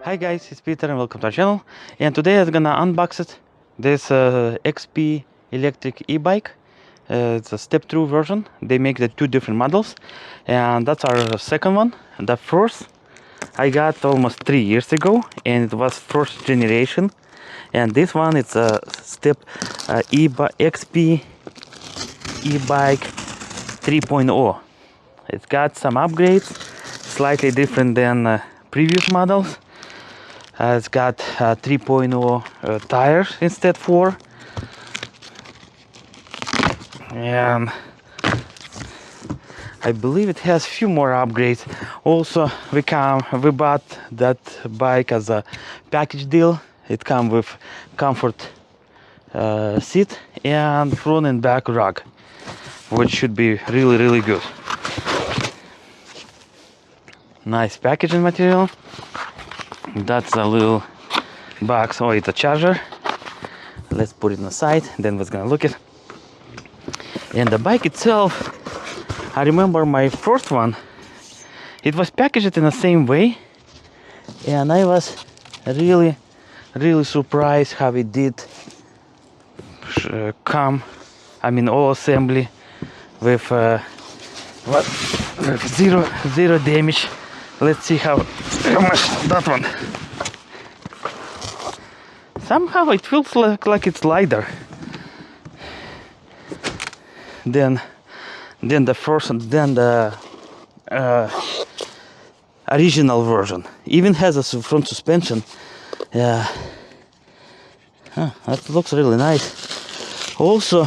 Hi guys, it's Peter and welcome to our channel. And today I'm gonna unbox it. This XP electric e-bike. It's a Step Thru version. They make the two different models, and that's our second one. The first I got almost 3 years ago, and it was first generation. And this one it's a Step XP e-bike 3.0. It's got some upgrades, slightly different than previous models. It's got 3.0 tires instead 4, and I believe it has few more upgrades. Also, we bought that bike as a package deal. It comes with comfort seat and front and back rug, which should be really good. Nice packaging material. That's a little box. Oh, it's a charger. Let's put it on the side, then we're gonna look at it. And the bike itself, I remember my first one, it was packaged in the same way, and I was really surprised how it did come. I mean, all assembly with zero damage. Let's see how much that one. Somehow it feels like it's lighter than the original version. Even has a front suspension. Yeah, that looks really nice. Also,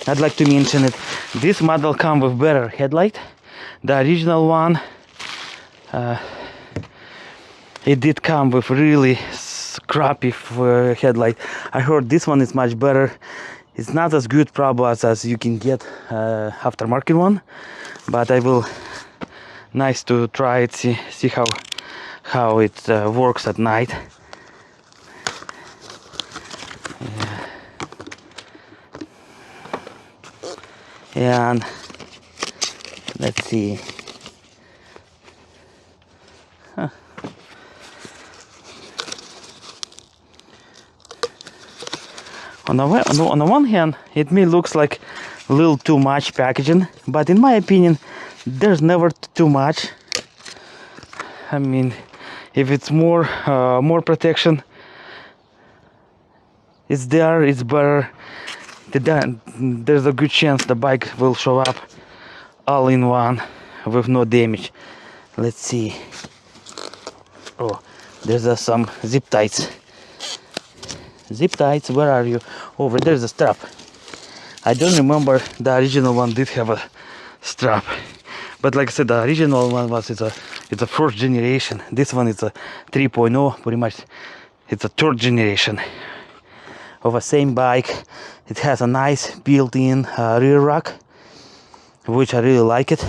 I'd like to mention it. This model comes with better headlight. The original one, it did come with really crappy headlight. I heard this one is much better. It's not as good probably as you can get aftermarket one, but I will nice to try it, see how it works at night. Yeah. And let's see. On the one hand, it may looks like a little too much packaging, but in my opinion, there's never too much. I mean, if it's more protection, it's there, it's better. There's a good chance the bike will show up all in one with no damage. Let's see. Oh, there's some zip ties. Zip ties, where are you? Over there's a strap. I don't remember the original one did have a strap, but like I said, the original one it's a first generation. This one is a 3.0, pretty much it's a third generation of a same bike. It has a nice built-in rear rack, which I really like it.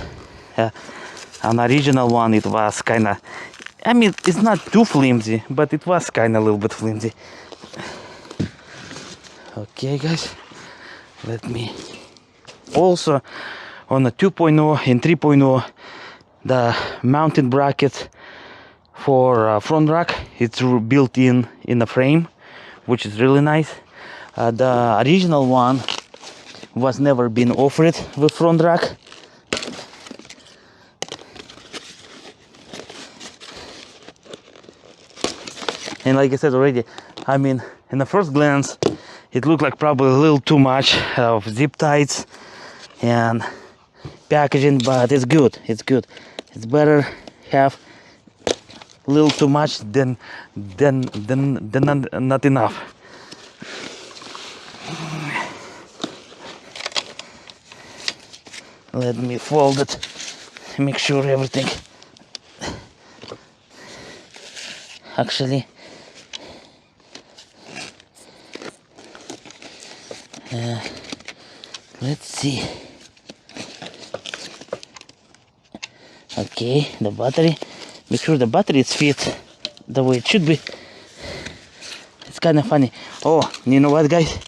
An original one, it was kind of, I mean, it's not too flimsy, but it was kind of a little bit flimsy. Okay guys, let me also on the 2.0 and 3.0, the mounted bracket for front rack, it's built in the frame, which is really nice. The original one was never been offered with front rack. And like I said already, I mean, in the first glance, it looked like probably a little too much of zip ties and packaging, but it's good. It's good. It's better have a little too much than not enough. Let me fold it. Make sure everything actually. Let's see. Okay, the battery. Make sure the battery is fit the way it should be. It's kind of funny. Oh, you know what, guys?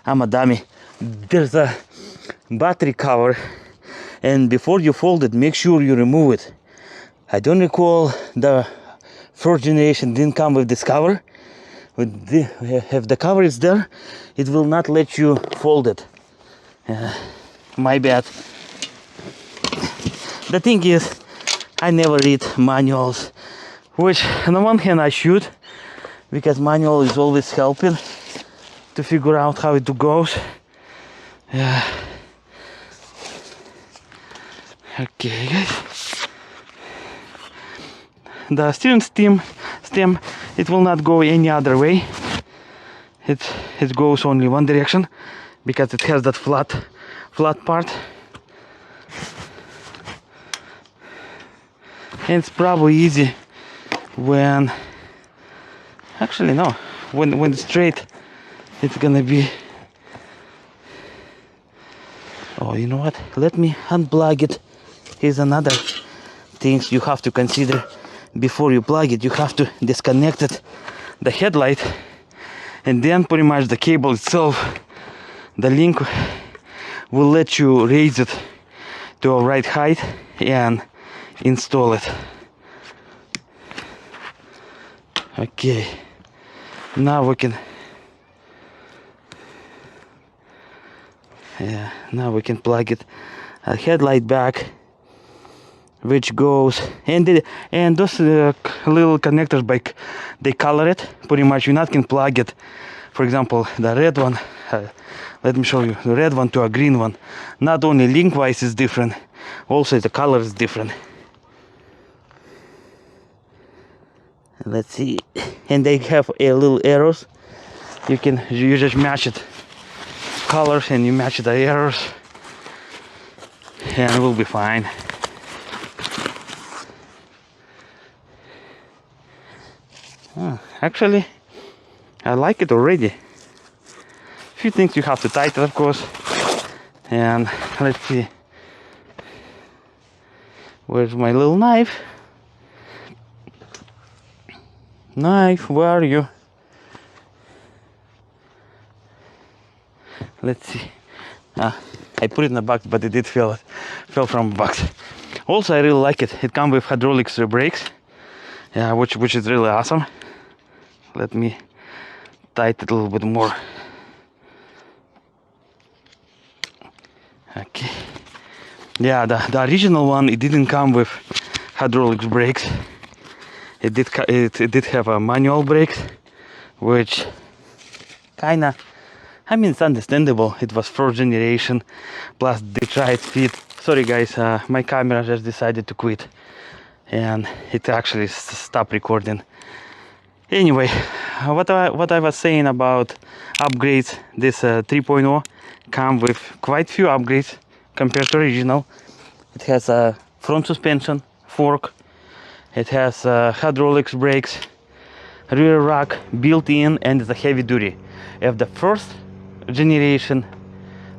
I'm a dummy. There's a battery cover, and before you fold it, make sure you remove it. I don't recall the first generation didn't come with this cover. If the cover is there, it will not let you fold it. My bad. The thing is, I never read manuals, which on the one hand I should, because manual is always helping to figure out how it goes. Okay, guys. The steering stem, it will not go any other way. It goes only one direction because it has that flat part. And it's probably easy when, actually no, when it's straight, it's gonna be, oh, you know what, let me unplug it. Here's another things you have to consider before you plug it. You have to disconnect it, the headlight, and then pretty much the cable itself, the link will let you raise it to a right height and install it. Okay, now we can plug it a headlight back, which goes, and those little connectors, they color it pretty much. You not can plug it, for example, the red one, let me show you, the red one to a green one. Not only link wise is different, also the color is different. Let's see, and they have a little arrows. You just match it colors and you match the arrows, and it will be fine. Actually, I like it already. Few things you have to tighten, of course. And let's see, where's my little knife? Knife, where are you? Let's see. I put it in a box, but it did fell from a box. Also, I really like it. It comes with hydraulic brakes, which is really awesome. Let me tighten it a little bit more. Okay. Yeah, the original one, it didn't come with hydraulic brakes. It did have a manual brakes, which kinda, I mean, it's understandable. It was first generation, plus they tried speed. Sorry guys, my camera just decided to quit, and it actually stopped recording. Anyway, what I was saying about upgrades, this 3.0 come with quite few upgrades compared to original. It has a front suspension fork. It has hydraulics brakes, rear rack built in, and it's a heavy duty. If the first generation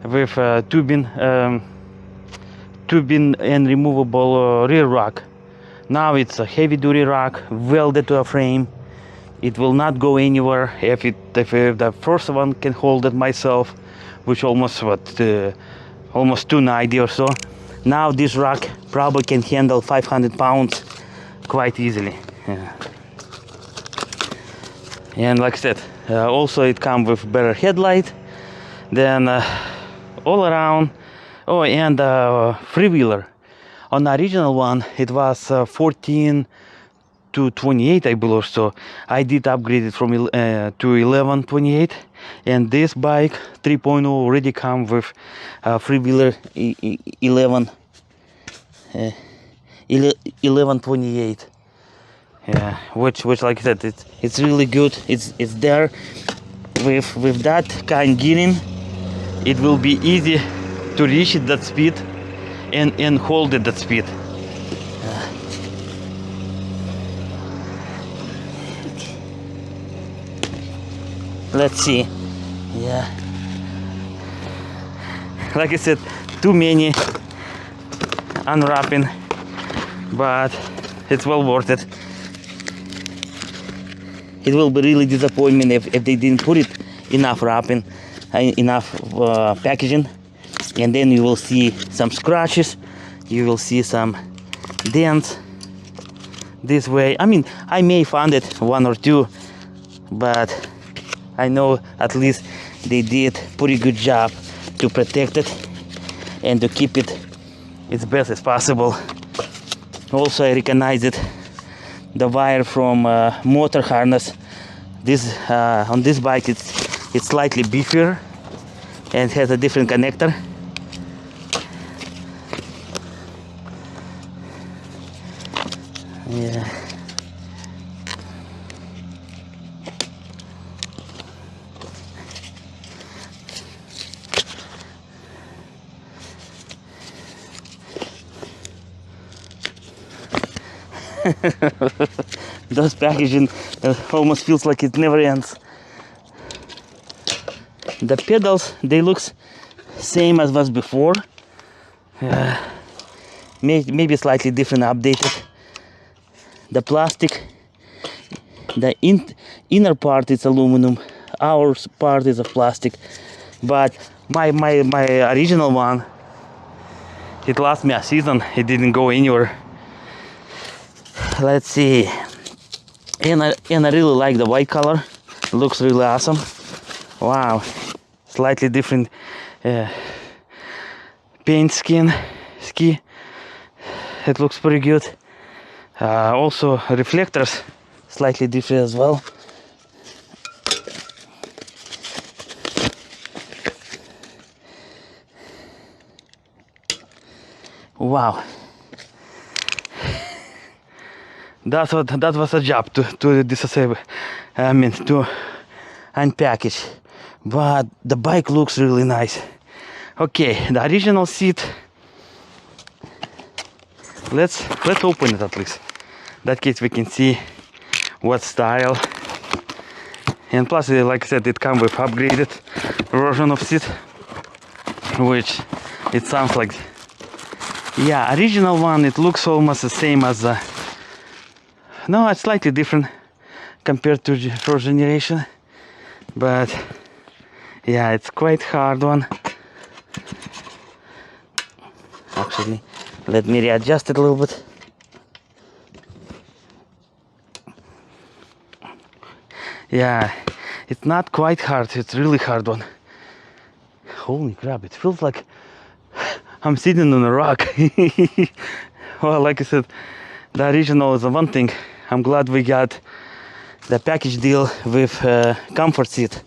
with tubing and removable rear rack, now it's a heavy duty rack welded to a frame. It will not go anywhere. If the first one can hold it myself, which almost 290 or so. Now this rack probably can handle 500 pounds quite easily. Yeah. And like I said, also it comes with better headlight. Then all around, oh, and freewheeler. On the original one, it was 14 to 28, I believe. So I did upgrade it from to 11/28, and this bike 3.0 already comes with freewheeler 11/28. Yeah, which like I said, it's really good. It's there with that kind of gearing. It will be easy to reach it that speed and hold it that speed. Let's see. Yeah, like I said, too many unwrapping, but it's well worth it. It will be really disappointment if they didn't put it enough wrapping, enough packaging, and then you will see some scratches, you will see some dents, this way. I mean, I may find it one or two, but I know at least they did pretty good job to protect it and to keep it as best as possible. Also, I recognize it, the wire from motor harness. This on this bike it's slightly beefier and has a different connector. Yeah. Those packaging almost feels like it never ends. The pedals, they look same as was before. Maybe slightly different, updated. The plastic, the inner part is aluminum, our part is of plastic. But my original one, it lasted me a season. It didn't go anywhere. Let's see. And I really like the white color. It looks really awesome. Wow, slightly different paint ski. It looks pretty good. Also reflectors slightly different as well. Wow, that was a job to disassemble. I mean, to unpackage, but the bike looks really nice. Okay, the original seat. Let's open it at least. In that case we can see what style. And plus, like I said, it comes with upgraded version of seat, which it sounds like. Yeah, original one, it looks almost the same as no, it's slightly different compared to first generation, but yeah, it's quite hard one. Actually, let me readjust it a little bit. Yeah, it's not quite hard, it's really hard one. Holy crap, it feels like I'm sitting on a rock. Well, like I said, the original is the one thing. I'm glad we got the package deal with comfort seat.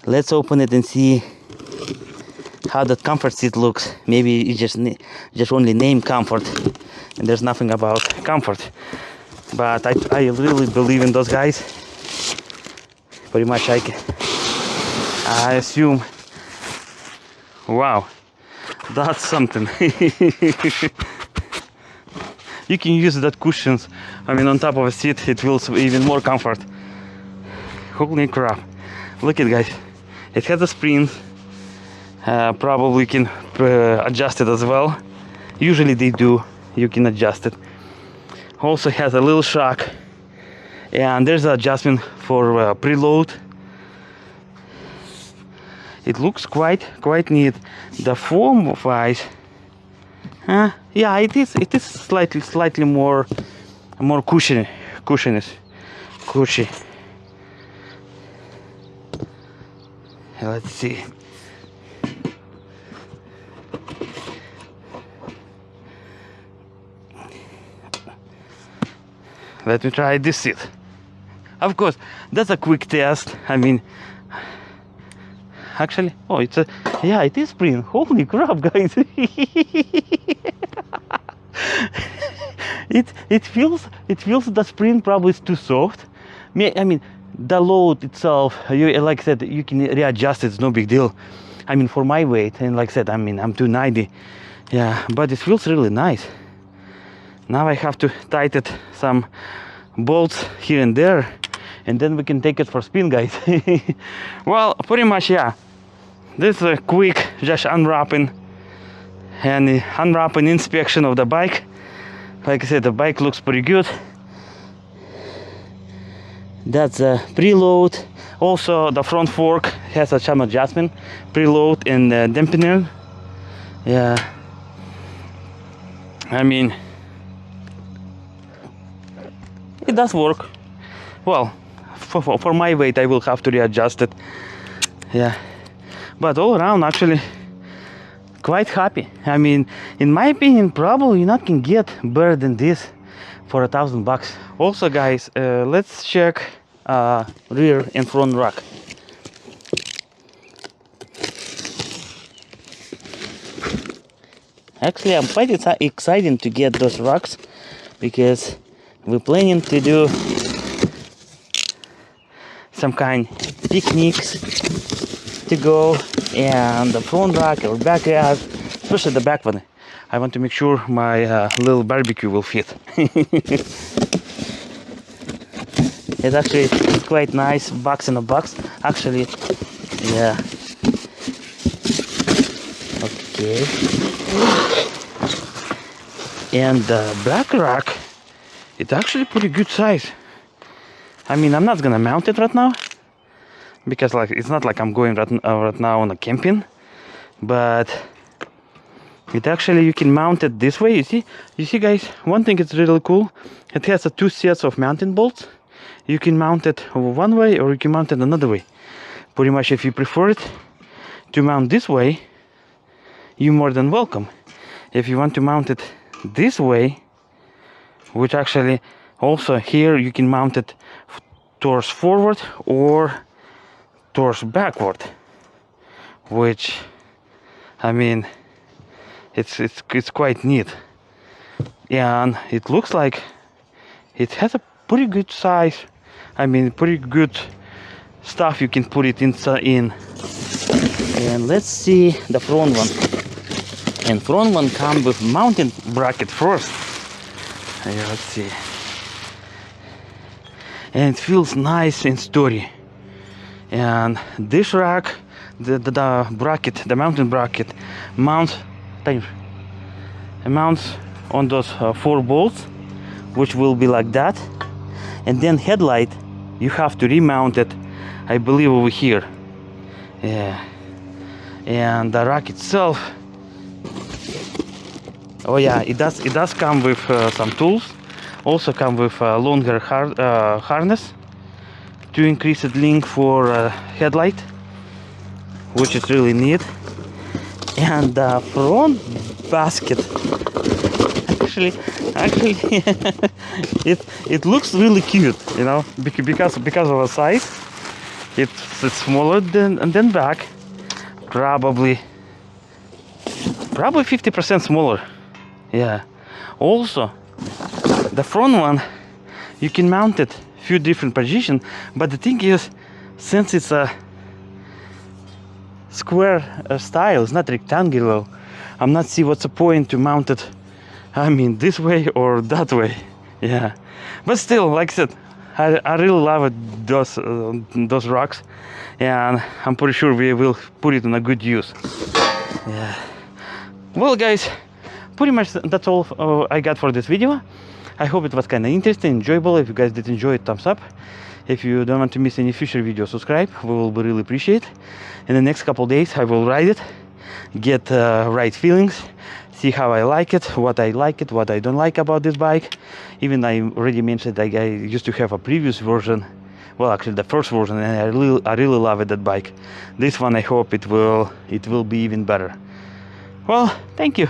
Let's open it and see how that comfort seat looks. Maybe it just only name comfort and there's nothing about comfort. But I really believe in those guys. Pretty much I assume. Wow, that's something. You can use that cushions. I mean, on top of a seat, it feels even more comfort. Holy crap! Look at it, guys. It has a spring. Probably can adjust it as well. Usually they do. You can adjust it. Also has a little shock, and there's an adjustment for preload. It looks quite neat. The form wise, yeah, it is slightly more cushy. Let's see. Let me try this seat. Of course, that's a quick test. I mean, actually, oh, yeah, it is spring. Holy crap, guys! it feels the spring probably is too soft. I mean, the load itself, like I said, you can readjust it. It's no big deal. I mean, for my weight, and like I said, I mean, I'm 290. Yeah, but it feels really nice. Now I have to tighten some bolts here and there, and then we can take it for spin, guys. Well, pretty much, yeah. This is a quick just unwrapping inspection of the bike. Like I said, the bike looks pretty good. That's a preload. Also, the front fork has some adjustment, preload and dampener. Yeah, I mean, it does work. Well, for my weight I will have to readjust it. Yeah, but all around actually quite happy. I mean, in my opinion, probably you not can get better than this for $1,000. Also guys, let's check rear and front rack. Actually, I'm quite excited to get those racks because we're planning to do some kind picnics to go, and the front rack or back rack, especially the back one, I want to make sure my little barbecue will fit. It's quite nice, box in a box actually. Yeah, okay. And the back rack, it's actually pretty good size. I mean, I'm not gonna mount it right now because like it's not like I'm going right now on a camping, but it actually, you can mount it this way. You see guys, one thing is really cool, it has two sets of mounting bolts. You can mount it one way or you can mount it another way. Pretty much if you prefer it to mount this way, you're more than welcome. If you want to mount it this way, which actually also here you can mount it towards forward or towards backward, which I mean it's quite neat. And it looks like it has a pretty good size. I mean, pretty good stuff you can put it inside in. And let's see the front one. And front one comes with mounting bracket first. Yeah, let's see. And it feels nice and sturdy. And this rack, the bracket, the mounting bracket, mounts on those 4 bolts, which will be like that. And then headlight, you have to remount it, I believe, over here. Yeah. And the rack itself, oh yeah, it does come with some tools. Also come with a longer harness to increase the length for headlight, which is really neat. And the front basket, actually it looks really cute, you know, because of the size. It's smaller than back, probably 50% smaller. Yeah. Also, the front one, you can mount it few different positions, but the thing is, since it's a square style, it's not rectangular, I'm not see what's the point to mount it, I mean, this way or that way. Yeah, but still, like I said, I really love it, those rocks, and I'm pretty sure we will put it in a good use. Yeah. Well guys, pretty much that's all I got for this video. I hope it was kind of interesting, enjoyable. If you guys did enjoy it, thumbs up. If you don't want to miss any future videos, subscribe. We will be really appreciate. In the next couple days I will ride it, get right feelings, see how I like it, what I don't like about this bike. Even I already mentioned that I used to have a previous version, well actually the first version, and I really love it, that bike. This one I hope it will be even better. Well, thank you.